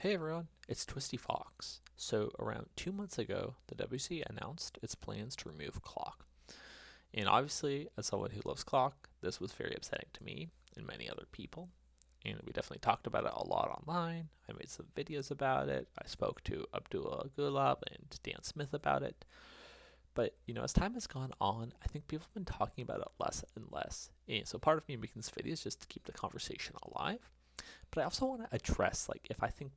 Hey everyone, it's Twisty Fox. So, around 2 months ago, the WC announced its plans to remove Clock. And obviously, as someone who loves Clock, this was very upsetting to me and many other people. And we definitely talked about it a lot online. I made some videos about it. I spoke to Abdullah Gulab and Dan Smith about it. But, as time has gone on, I think people have been talking about it less and less. And so part of me making this video is just to keep the conversation alive. But I also want to address, if I think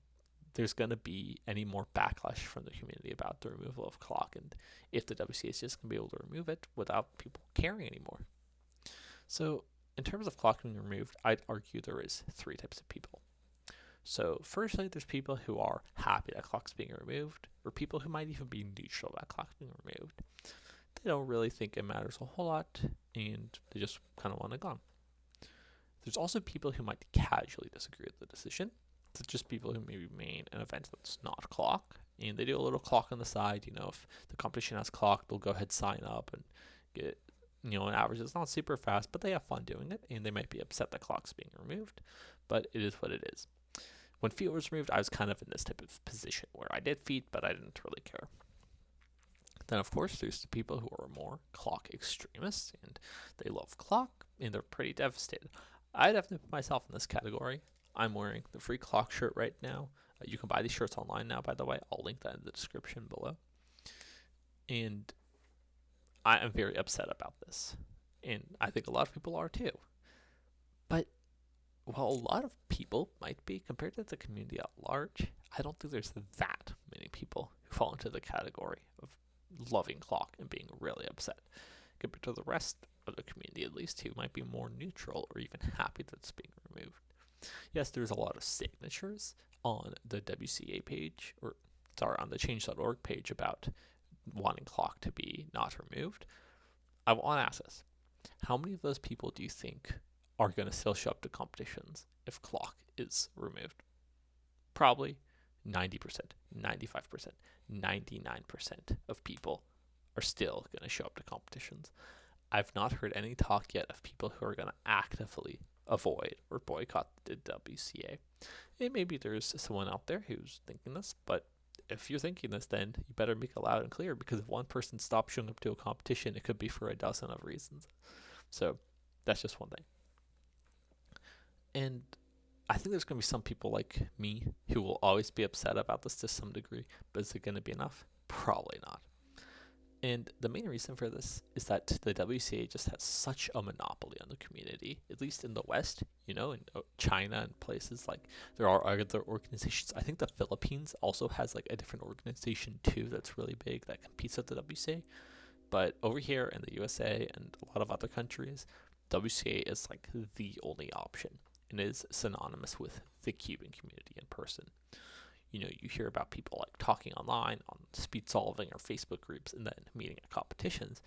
there's going to be any more backlash from the community about the removal of Clock, and if the WCA is just going to be able to remove it without people caring anymore. So, in terms of Clock being removed, I'd argue there is three types of people. So, firstly, there's people who are happy that Clock's being removed, or people who might even be neutral about Clock being removed. They don't really think it matters a whole lot, and they just kind of want it gone. There's also people who might casually disagree with the decision. It's just people who maybe made an event that's not Clock, and they do a little Clock on the side. If the competition has Clock, they'll go ahead, sign up, and get, an average that's not super fast, but they have fun doing it, and they might be upset that Clock's being removed, but it is what it is. When Feet was removed, I was kind of in this type of position where I did Feet, but I didn't really care. Then, of course, there's the people who are more Clock extremists, and they love Clock, and they're pretty devastated. I definitely put myself in this category. I'm wearing the free Clock shirt right now. You can buy these shirts online now, by the way. I'll link that in the description below. And I am very upset about this. And I think a lot of people are too. But while a lot of people might be, compared to the community at large, I don't think there's that many people who fall into the category of loving Clock and being really upset, compared to the rest of the community, at least, who might be more neutral or even happy that it's being removed. Yes, there's a lot of signatures on the WCA page, on the change.org page about wanting Clock to be not removed. I want to ask this. How many of those people do you think are going to still show up to competitions if Clock is removed? Probably 90%, 95%, 99% of people are still going to show up to competitions. I've not heard any talk yet of people who are going to actively avoid or boycott the WCA. And maybe there's someone out there who's thinking this, but if you're thinking this, then you better make it loud and clear, because if one person stops showing up to a competition, it could be for a dozen of reasons. So that's just one thing. And I think there's going to be some people like me who will always be upset about this to some degree, but is it going to be enough? Probably not. And the main reason for this is that the WCA just has such a monopoly on the community, at least in the West, in China and places there are other organizations. I think the Philippines also has a different organization too that's really big that competes with the WCA. But over here in the USA and a lot of other countries, WCA is the only option, and is synonymous with the Cuban community in person. You hear about people talking online on speed solving or Facebook groups and then meeting at competitions.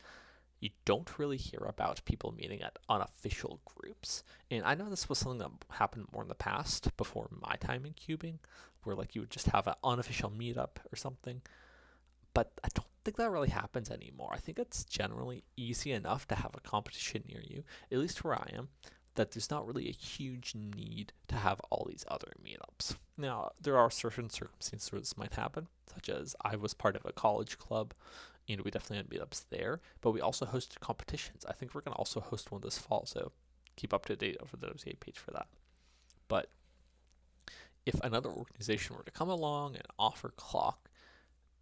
You don't really hear about people meeting at unofficial groups. And I know this was something that happened more in the past, before my time in cubing, where you would just have an unofficial meetup or something. But I don't think that really happens anymore. I think it's generally easy enough to have a competition near you, at least where I am, that there's not really a huge need to have all these other meetups. Now, there are certain circumstances where this might happen, such as I was part of a college club, and we definitely had meetups there, but we also hosted competitions. I think we're going to also host one this fall, so keep up to date over the WCA page for that. But if another organization were to come along and offer Clock,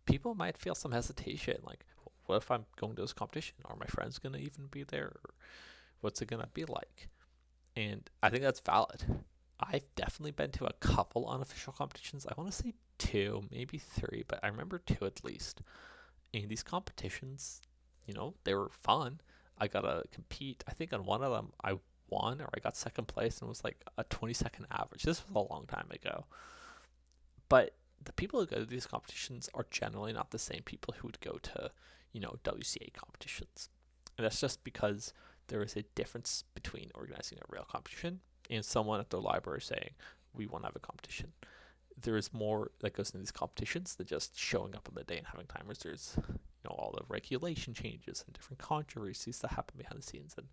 people might feel some hesitation, what if I'm going to this competition? Are my friends going to even be there? Or what's it going to be like? And I think that's valid. I've definitely been to a couple unofficial competitions. I want to say 2, maybe 3, but I remember 2 at least. And these competitions, they were fun. I got to compete. I think on one of them I won, or I got second place, and it was a 20-second average. This was a long time ago. But the people who go to these competitions are generally not the same people who would go to, WCA competitions. And that's just because there is a difference between organizing a real competition and someone at their library saying, we want to have a competition. There is more that goes into these competitions than just showing up on the day and having timers. There's, all the regulation changes and different controversies that happen behind the scenes. And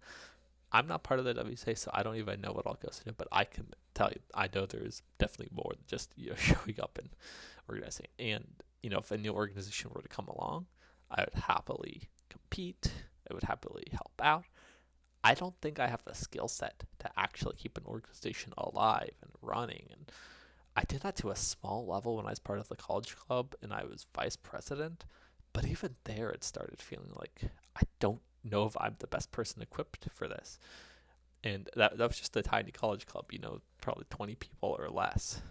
I'm not part of the WCA, so I don't even know what all goes into it, but I can tell you, I know there is definitely more than just showing up and organizing. And, if a new organization were to come along, I would happily compete, I would happily help out. I don't think I have the skill set to actually keep an organization alive and running. And I did that to a small level when I was part of the college club and I was vice president. But even there, it started feeling like I don't know if I'm the best person equipped for this. And that was just a tiny college club, probably 20 people or less.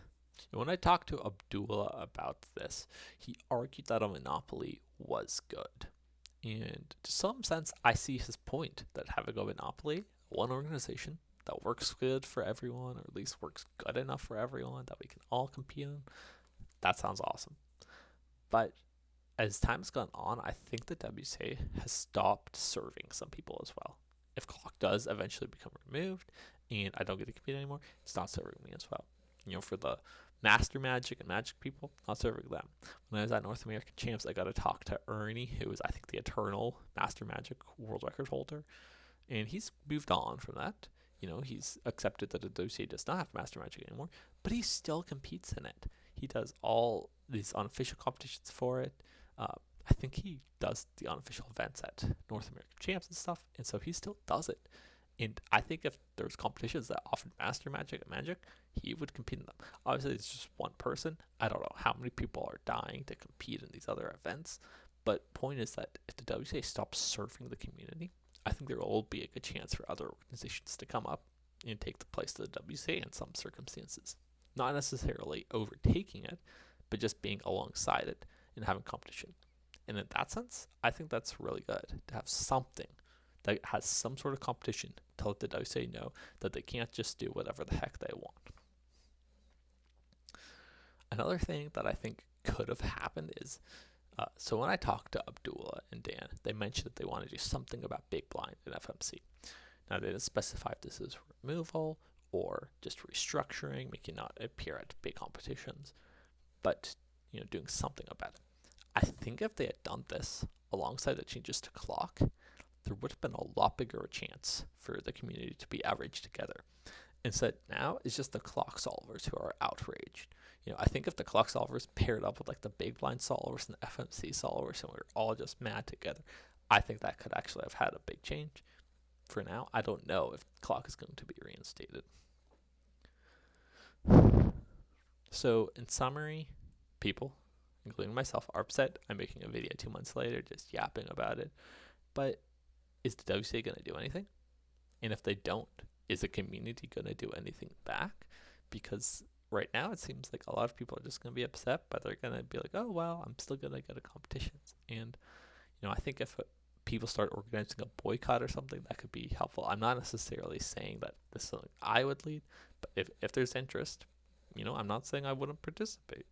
And when I talked to Abdullah about this, he argued that a monopoly was good. And to some sense, I see his point that having a monopoly, one organization that works good for everyone, or at least works good enough for everyone that we can all compete in, that sounds awesome. But as time's gone on, I think the WCA has stopped serving some people as well. If Clock does eventually become removed and I don't get to compete anymore, it's not serving me as well. For the Master Magic and Magic people, not serving them. When I was at North American Champs, I got to talk to Ernie, who was, I think, the eternal Master Magic world record holder. And he's moved on from that. He's accepted that the WCA does not have Master Magic anymore, but he still competes in it. He does all these unofficial competitions for it. I think he does the unofficial events at North American Champs and stuff, and so he still does it. And I think if there's competitions that offered Master Magic and Magic, he would compete in them. Obviously, it's just one person. I don't know how many people are dying to compete in these other events. But point is that if the WCA stops serving the community, I think there will be a good chance for other organizations to come up and take the place of the WCA in some circumstances. Not necessarily overtaking it, but just being alongside it and having competition. And in that sense, I think that's really good to have something that has some sort of competition to let the WCA know that they can't just do whatever the heck they want. Another thing that I think could have happened is, so when I talked to Abdullah and Dan, they mentioned that they want to do something about Big Blind and FMC. Now, they didn't specify if this is removal or just restructuring, making it not appear at big competitions, but doing something about it. I think if they had done this alongside the changes to Clock, there would have been a lot bigger a chance for the community to be averaged together. Instead, now it's just the Clock solvers who are outraged. I think if the Clock solvers paired up with like the Big Blind solvers and the FMC solvers and we were all just mad together, I think that could actually have had a big change. For now, I don't know if Clock is going to be reinstated. So, in summary, people, including myself, are upset. I'm making a video 2 months later just yapping about it. But is the WCA going to do anything? And if they don't, is the community going to do anything back? Because right now it seems like a lot of people are just going to be upset, but they're going to be like, oh, well, I'm still going to go to competitions. And, I think if people start organizing a boycott or something, that could be helpful. I'm not necessarily saying that this is something I would lead, but if there's interest, I'm not saying I wouldn't participate,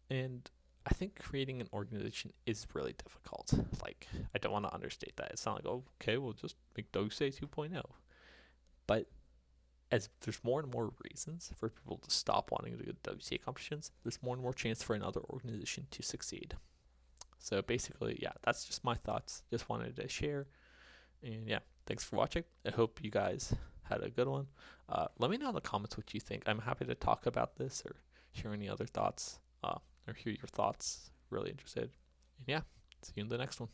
And I think creating an organization is really difficult. Like, I don't want to understate that. It's not like, oh, okay, we'll just make WCA 2.0. But as there's more and more reasons for people to stop wanting to go to WCA competitions, there's more and more chance for another organization to succeed. So basically, yeah, that's just my thoughts. Just wanted to share. And yeah, thanks for watching. I hope you guys had a good one. Let me know in the comments what you think. I'm happy to talk about this or share any other thoughts or hear your thoughts. Really interested. And yeah, see you in the next one.